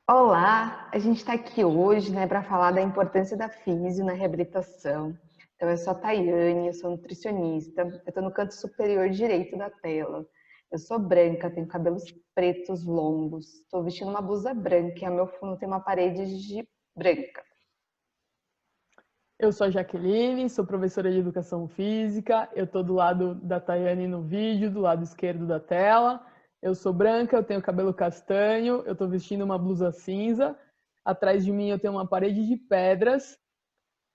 Olá, a gente está aqui hoje, né, para falar da importância da físio na reabilitação. Então, eu sou a Tayane, eu sou nutricionista, eu estou no canto superior direito da tela. Eu sou branca, tenho cabelos pretos longos, estou vestindo uma blusa branca e ao meu fundo tem uma parede de branca. Eu sou a Jaqueline, sou professora de Educação Física. Eu estou do lado da Tayane no vídeo, do lado esquerdo da tela. Eu sou branca, eu tenho cabelo castanho, eu estou vestindo uma blusa cinza. Atrás de mim eu tenho uma parede de pedras.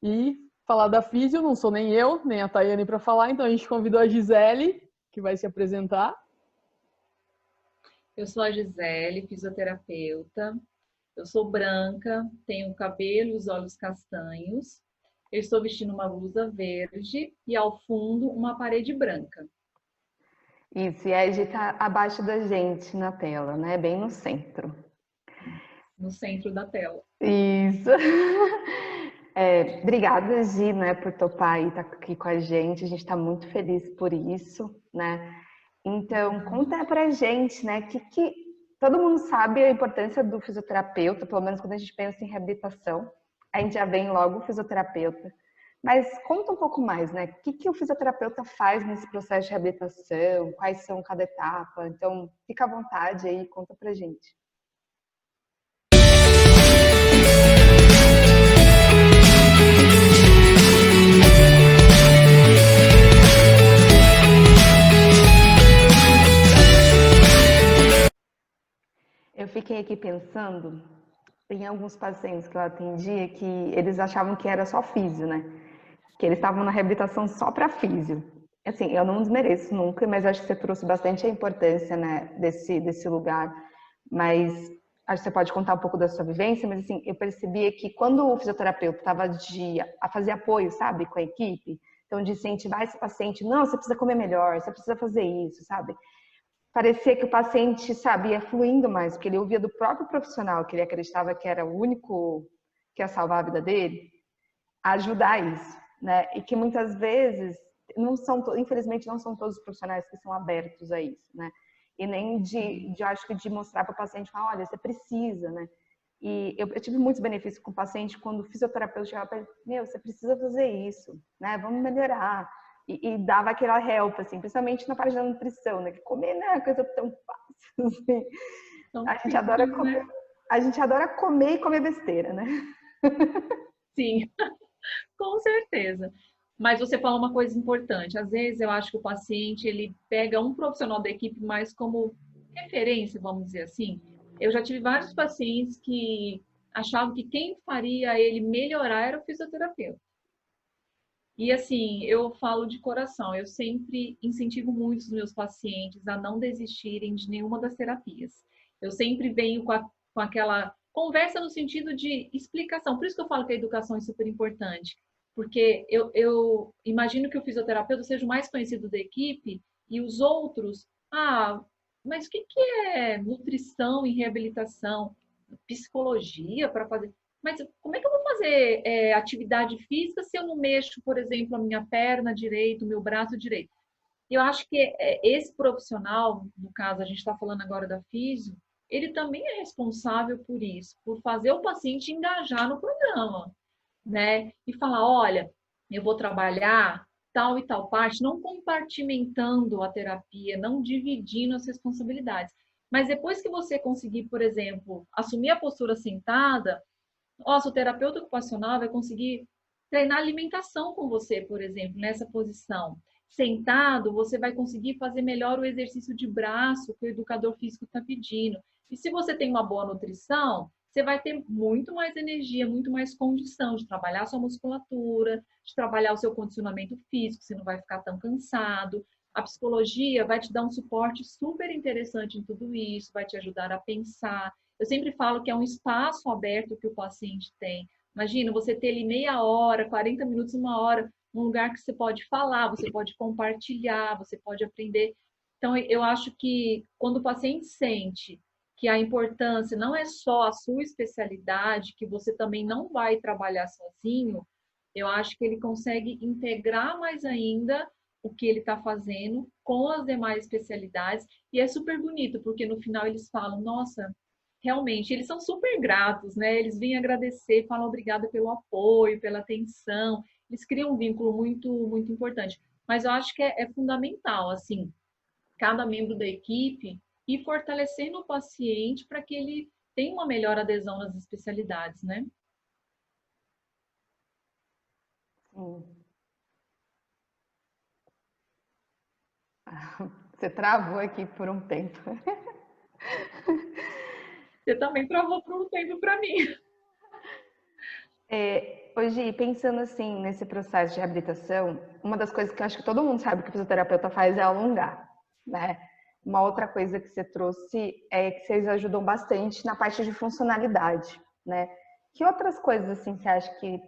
E falar da físio, não sou nem eu, nem a Tayane para falar, então a gente convidou a Gisele, que vai se apresentar. Eu sou a Gisele, fisioterapeuta. Eu sou branca, tenho cabelo e os olhos castanhos. Eu estou vestindo uma blusa verde e ao fundo uma parede branca. Isso, e a Gi está abaixo da gente na tela, né, bem no centro. No centro da tela. Isso. Obrigada, Gi, né, por topar e estar aqui com a gente está muito feliz por isso, né? Então, conta pra gente, né, que todo mundo sabe a importância do fisioterapeuta, pelo menos quando a gente pensa em reabilitação, a gente já vem logo o fisioterapeuta. Mas conta um pouco mais, né? O que o fisioterapeuta faz nesse processo de reabilitação? Quais são cada etapa? Então, fica à vontade aí, conta pra gente. Eu fiquei aqui pensando em alguns pacientes que eu atendia que eles achavam que era só físio, né? Que eles estavam na reabilitação só para físio. Assim, eu não desmereço nunca, mas acho que você trouxe bastante a importância, né, desse lugar. Mas acho que você pode contar um pouco da sua vivência, mas assim, eu percebia que quando o fisioterapeuta estava a fazer apoio, sabe, com a equipe, então de incentivar esse paciente, não, você precisa comer melhor, você precisa fazer isso, sabe? Parecia que o paciente, sabe, ia fluindo mais, porque ele ouvia do próprio profissional, que ele acreditava que era o único que ia salvar a vida dele, a ajudar isso, né? E que muitas vezes, não são, infelizmente, não são todos os profissionais que são abertos a isso, né? E nem acho que de mostrar para o paciente, falar, olha, você precisa, né? E eu tive muitos benefícios com o paciente quando o fisioterapeuta chegava para ele, meu, você precisa fazer isso, né? Vamos melhorar. E dava aquela help, assim, principalmente na parte da nutrição, né? Que comer não é uma coisa tão fácil, assim. Então, A gente adora simples, comer, né? a gente adora comer e comer besteira, né? Sim, com certeza. Mas você fala uma coisa importante. Às vezes eu acho que o paciente ele pega um profissional da equipe mais como referência, vamos dizer assim. Eu já tive vários pacientes que achavam que quem faria ele melhorar era o fisioterapeuta. E assim, eu falo de coração, eu sempre incentivo muito os meus pacientes a não desistirem de nenhuma das terapias. Eu sempre venho com aquela conversa no sentido de explicação. Por isso que eu falo que a educação é super importante, porque eu imagino que o fisioterapeuta seja o mais conhecido da equipe e os outros, mas o que é nutrição e reabilitação? Psicologia para fazer. Mas como é que eu vou fazer atividade física se eu não mexo, por exemplo, a minha perna direita, o meu braço direito? Eu acho que esse profissional, no caso, a gente está falando agora da físio, ele também é responsável por isso, por fazer o paciente engajar no programa, né? E falar, olha, eu vou trabalhar tal e tal parte, não compartimentando a terapia, não dividindo as responsabilidades. Mas depois que você conseguir, por exemplo, assumir a postura sentada, nossa, o terapeuta ocupacional vai conseguir treinar alimentação com você, por exemplo, nessa posição. Sentado, você vai conseguir fazer melhor o exercício de braço que o educador físico está pedindo. E se você tem uma boa nutrição, você vai ter muito mais energia, muito mais condição de trabalhar a sua musculatura, de trabalhar o seu condicionamento físico, você não vai ficar tão cansado. A psicologia vai te dar um suporte super interessante em tudo isso, vai te ajudar a pensar. Eu sempre falo que é um espaço aberto que o paciente tem. Imagina você ter ali meia hora, 40 minutos, uma hora, um lugar que você pode falar, você pode compartilhar, você pode aprender. Então, eu acho que quando o paciente sente que a importância não é só a sua especialidade, que você também não vai trabalhar sozinho, eu acho que ele consegue integrar mais ainda o que ele está fazendo com as demais especialidades. E é super bonito, porque no final eles falam: nossa, realmente, eles são super gratos, né? Eles vêm agradecer, falam obrigada pelo apoio, pela atenção. Eles criam um vínculo muito importante. Mas eu acho que é fundamental, assim, cada membro da equipe e fortalecendo o paciente para que ele tenha uma melhor adesão nas especialidades, né? Sim. Você travou aqui por um tempo. Você também travou por um tempo para mim. Hoje, pensando assim nesse processo de reabilitação, uma das coisas que eu acho que todo mundo sabe que o fisioterapeuta faz é alongar, né? Uma outra coisa que você trouxe é que vocês ajudam bastante na parte de funcionalidade, né? Que outras coisas assim você acha que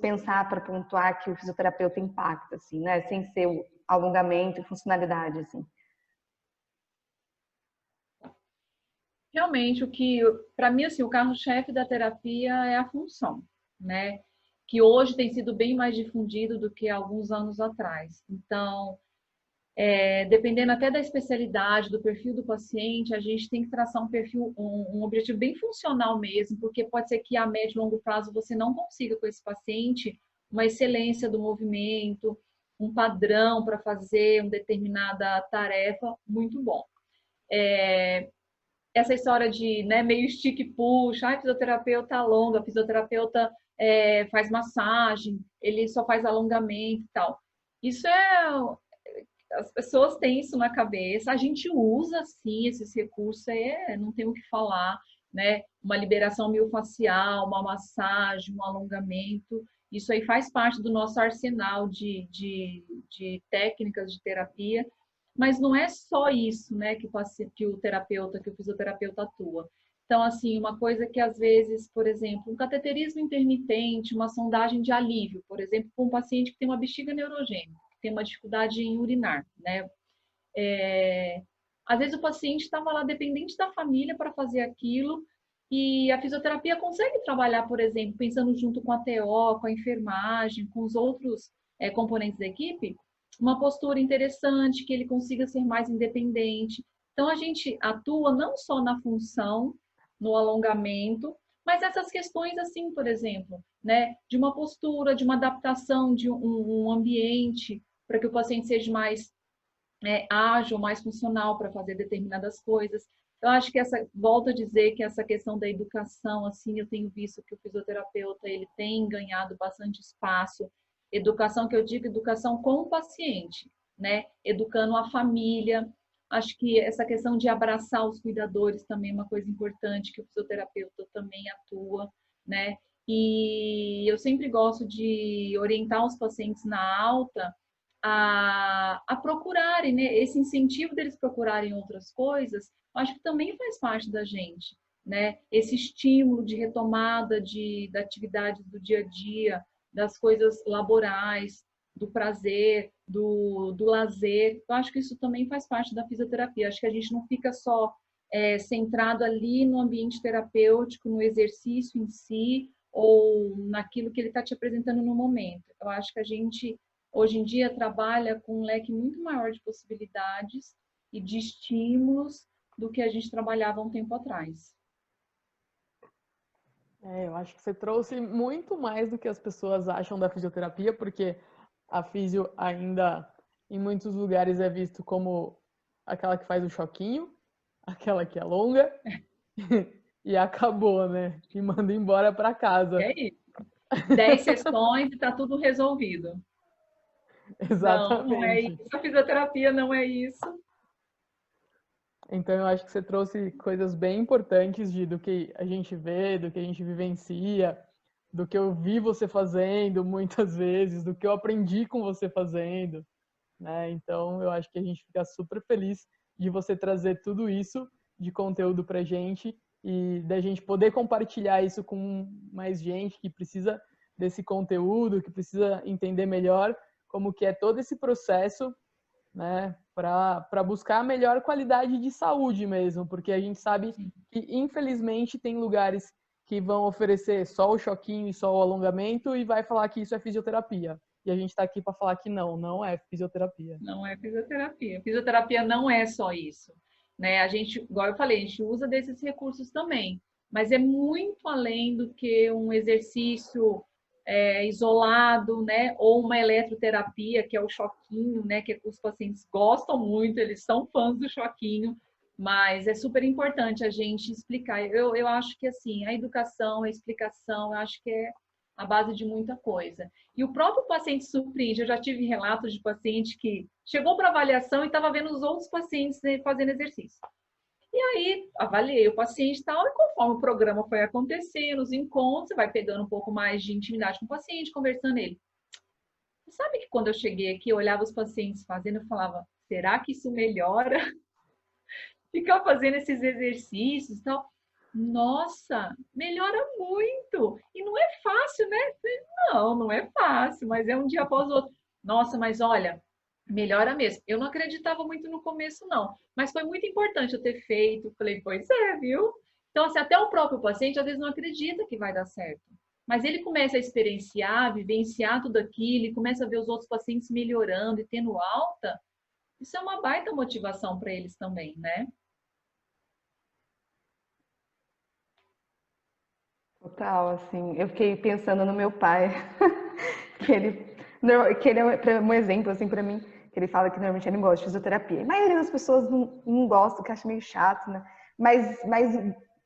pensar para pontuar que o fisioterapeuta impacta, assim, né? Sem ser o alongamento e funcionalidade, assim. Realmente, para mim, assim, o carro-chefe da terapia é a função, né? Que hoje tem sido bem mais difundido do que há alguns anos atrás. Então, dependendo até da especialidade, do perfil do paciente, a gente tem que traçar um perfil, um objetivo bem funcional mesmo, porque pode ser que a médio e longo prazo você não consiga com esse paciente uma excelência do movimento, um padrão para fazer uma determinada tarefa muito bom. Essa história de, né, meio stick push, fisioterapeuta alonga, fisioterapeuta faz massagem, ele só faz alongamento e tal. Isso as pessoas têm isso na cabeça, a gente usa sim esses recursos, não tem o que falar, né? Uma liberação miofascial, uma massagem, um alongamento, isso aí faz parte do nosso arsenal de técnicas de terapia, mas não é só isso, né, que o fisioterapeuta atua. Então, assim, uma coisa que às vezes, por exemplo, um cateterismo intermitente, uma sondagem de alívio, por exemplo, para um paciente que tem uma bexiga neurogênica, que tem uma dificuldade em urinar, né? Às vezes o paciente estava lá dependente da família para fazer aquilo e a fisioterapia consegue trabalhar, por exemplo, pensando junto com a TO, com a enfermagem, com os outros componentes da equipe, uma postura interessante, que ele consiga ser mais independente. Então, a gente atua não só na função, no alongamento, mas essas questões assim, por exemplo, né, de uma postura, de uma adaptação de um ambiente, para que o paciente seja mais ágil, mais funcional para fazer determinadas coisas. Eu acho que volto a dizer que essa questão da educação, assim, eu tenho visto que o fisioterapeuta, ele tem ganhado bastante espaço. Educação que eu digo, educação com o paciente, né? Educando a família. Acho que essa questão de abraçar os cuidadores também é uma coisa importante que o fisioterapeuta também atua, né? E eu sempre gosto de orientar os pacientes na alta a procurarem, né? Esse incentivo deles procurarem outras coisas, acho que também faz parte da gente, né? Esse estímulo de retomada da atividade do dia a dia, das coisas laborais, do prazer, do lazer. Eu acho que isso também faz parte da fisioterapia. Acho que a gente não fica só centrado ali no ambiente terapêutico, no exercício em si, ou naquilo que ele está te apresentando no momento. Eu acho que a gente hoje em dia trabalha com um leque muito maior de possibilidades e de estímulos do que a gente trabalhava há um tempo atrás. Eu acho que você trouxe muito mais do que as pessoas acham da fisioterapia, porque a fisio ainda em muitos lugares é visto como aquela que faz o choquinho, aquela que alonga e acabou, né? E manda embora para casa. É isso. 10 sessões e está tudo resolvido. Não, não é Exatamente. isso. A fisioterapia não é isso. Então eu acho que você trouxe coisas bem importantes do que a gente vê, do que a gente vivencia, do que eu vi você fazendo muitas vezes, do que eu aprendi com você fazendo, né? Então eu acho que a gente fica super feliz de você trazer tudo isso de conteúdo pra gente e da gente poder compartilhar isso com mais gente que precisa desse conteúdo, que precisa entender melhor como que é todo esse processo, né, para buscar a melhor qualidade de saúde mesmo, porque a gente sabe que, infelizmente, tem lugares que vão oferecer só o choquinho e só o alongamento e vai falar que isso é fisioterapia. E a gente está aqui para falar que não é fisioterapia. Não é fisioterapia. Fisioterapia não é só isso. né? A gente, igual eu falei, a gente usa desses recursos também, mas é muito além do que um exercício isolado, né? Ou uma eletroterapia, que é o choquinho, né? Que os pacientes gostam muito, eles são fãs do choquinho, mas é super importante a gente explicar. Eu acho que, assim, a educação, a explicação, eu acho que é a base de muita coisa. E o próprio paciente surpreende. Eu já tive relatos de paciente que chegou para avaliação e estava vendo os outros pacientes fazendo exercício. E aí, avaliei o paciente e tal, e conforme o programa foi acontecendo, os encontros, você vai pegando um pouco mais de intimidade com o paciente, conversando ele. Você sabe que quando eu cheguei aqui, eu olhava os pacientes fazendo, eu falava, será que isso melhora? Ficar fazendo esses exercícios e tal. Nossa, melhora muito. E não é fácil, né? Não, não é fácil, mas é um dia após o outro. Nossa, mas olha, melhora mesmo. Eu não acreditava muito no começo, não. Mas foi muito importante eu ter feito. Falei, pois é, viu? Então, assim, até o próprio paciente às vezes não acredita que vai dar certo. Mas ele começa a experienciar, vivenciar tudo aquilo, e começa a ver os outros pacientes melhorando e tendo alta. Isso é uma baita motivação para eles também, né? Total, assim, eu fiquei pensando no meu pai, que ele é um exemplo, assim, pra mim, que ele fala que normalmente ele não gosta de fisioterapia. A maioria das pessoas não gosta, que acha meio chato, né? Mas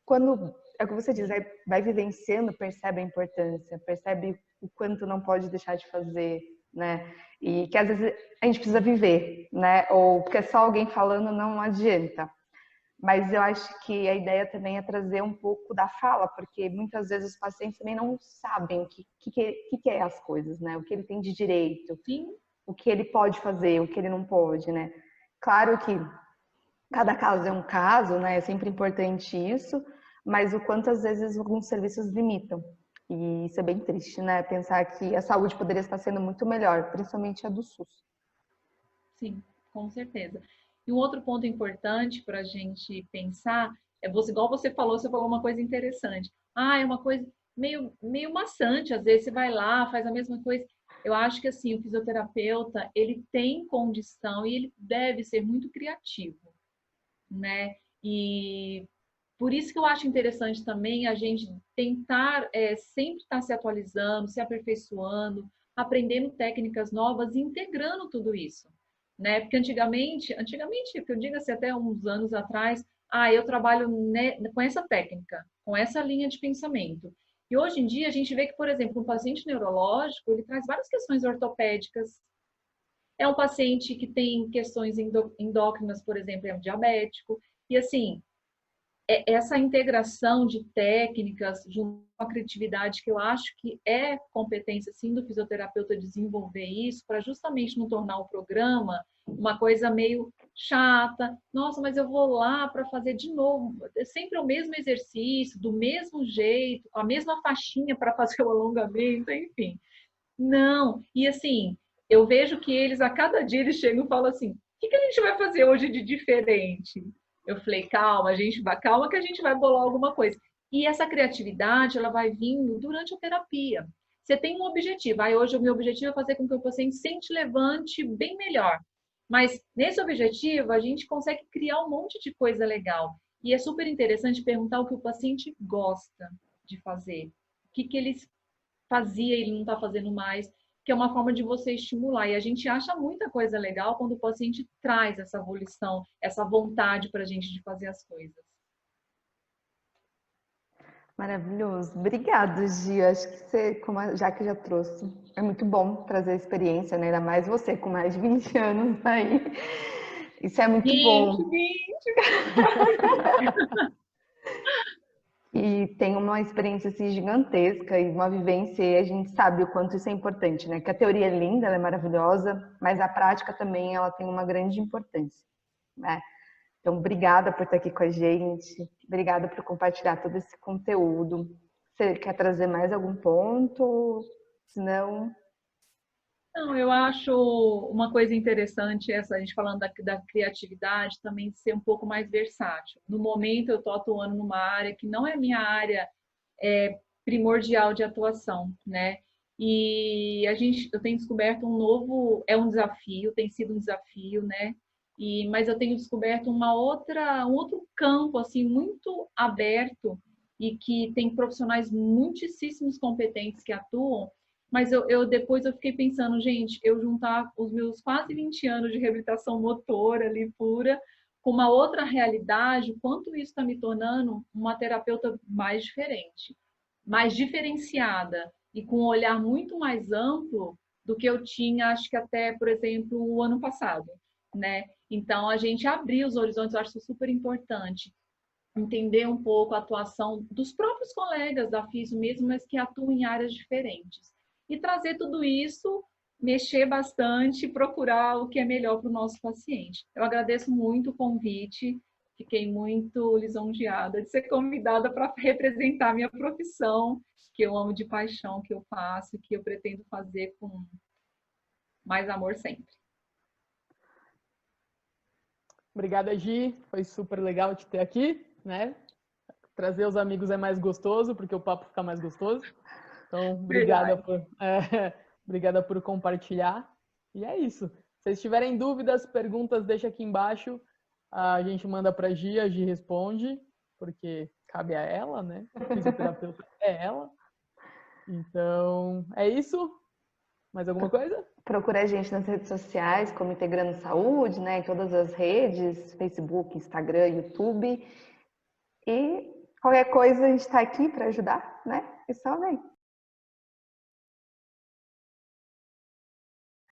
quando, é o que você diz, vai vivenciando, percebe a importância, percebe o quanto não pode deixar de fazer, né? E que às vezes a gente precisa viver, né? Ou porque só alguém falando não adianta. Mas eu acho que a ideia também é trazer um pouco da fala, porque muitas vezes os pacientes também não sabem o que é as coisas, né? O que ele tem de direito, Sim. o que ele pode fazer, o que ele não pode, né? Claro que cada caso é um caso, né? É sempre importante isso, mas o quanto às vezes alguns serviços limitam. E isso é bem triste, né? Pensar que a saúde poderia estar sendo muito melhor, principalmente a do SUS. Sim, com certeza. E um outro ponto importante para a gente pensar é você, igual você falou uma coisa interessante. Ah, é uma coisa meio maçante, às vezes você vai lá, faz a mesma coisa. Eu acho que assim, o fisioterapeuta, ele tem condição e ele deve ser muito criativo, né? E por isso que eu acho interessante também a gente tentar sempre estar se atualizando, se aperfeiçoando, aprendendo técnicas novas e integrando tudo isso, né? Porque antigamente, que eu digo assim, até uns anos atrás, eu trabalho com essa técnica, com essa linha de pensamento. E hoje em dia a gente vê que, por exemplo, um paciente neurológico, ele traz várias questões ortopédicas. É um paciente que tem questões endócrinas, por exemplo, é um diabético. E assim, essa integração de técnicas, junto com a criatividade, que eu acho que é competência, sim, do fisioterapeuta desenvolver isso, para justamente não tornar o programa uma coisa meio chata. Nossa, mas eu vou lá para fazer de novo, é sempre o mesmo exercício, do mesmo jeito, com a mesma faixinha para fazer o alongamento, enfim. Não, e assim, eu vejo que eles, a cada dia, eles chegam e falam assim: o que a gente vai fazer hoje de diferente? Eu falei, calma que a gente vai bolar alguma coisa. E essa criatividade, ela vai vindo durante a terapia. Você tem um objetivo. Hoje o meu objetivo é fazer com que o paciente sente levante bem melhor. Mas nesse objetivo, a gente consegue criar um monte de coisa legal. E é super interessante perguntar o que o paciente gosta de fazer. O que ele fazia e ele não está fazendo mais, que é uma forma de você estimular. E a gente acha muita coisa legal quando o paciente traz essa volição, essa vontade para a gente de fazer as coisas. Maravilhoso. Obrigada, Gia. Acho que você, já que já trouxe, é muito bom trazer a experiência, né? Ainda mais você, com mais de 20 anos aí. Isso é muito 20, bom. 20. E tem uma experiência assim, gigantesca e uma vivência, e a gente sabe o quanto isso é importante, né? Que a teoria é linda, ela é maravilhosa, mas a prática também ela tem uma grande importância, né? Então, obrigada por estar aqui com a gente, obrigada por compartilhar todo esse conteúdo. Você quer trazer mais algum ponto? Senão, Não, eu acho uma coisa interessante essa, a gente falando da criatividade, também ser um pouco mais versátil. No momento, eu estou atuando numa área que não é minha área primordial de atuação, né? E eu tenho descoberto um novo, é um desafio, tem sido um desafio, né? Mas eu tenho descoberto um outro campo assim muito aberto e que tem profissionais muitíssimos competentes que atuam. Mas depois eu fiquei pensando, gente, eu juntar os meus quase 20 anos de reabilitação motora ali pura com uma outra realidade, quanto isso está me tornando uma terapeuta mais diferente, mais diferenciada e com um olhar muito mais amplo do que eu tinha, acho que até, por exemplo, o ano passado, né? Então, a gente abrir os horizontes, eu acho super importante. Entender um pouco a atuação dos próprios colegas da FISO mesmo, mas que atuam em áreas diferentes. E trazer tudo isso, mexer bastante, procurar o que é melhor para o nosso paciente. Eu agradeço muito o convite, fiquei muito lisonjeada de ser convidada para representar a minha profissão, que eu amo de paixão, que eu faço, que eu pretendo fazer com mais amor sempre. Obrigada, Gi. Foi super legal te ter aqui, né? Trazer os amigos é mais gostoso, porque o papo fica mais gostoso. Então, obrigada por compartilhar. E é isso. Se vocês tiverem dúvidas, perguntas, deixa aqui embaixo. A gente manda para a Gi responde, porque cabe a ela, né? O fisioterapeuta é ela. Então, é isso. Mais alguma coisa? Procura a gente nas redes sociais, como Integrando Saúde, né? Em todas as redes, Facebook, Instagram, YouTube. E qualquer coisa a gente está aqui para ajudar, né? É só vem.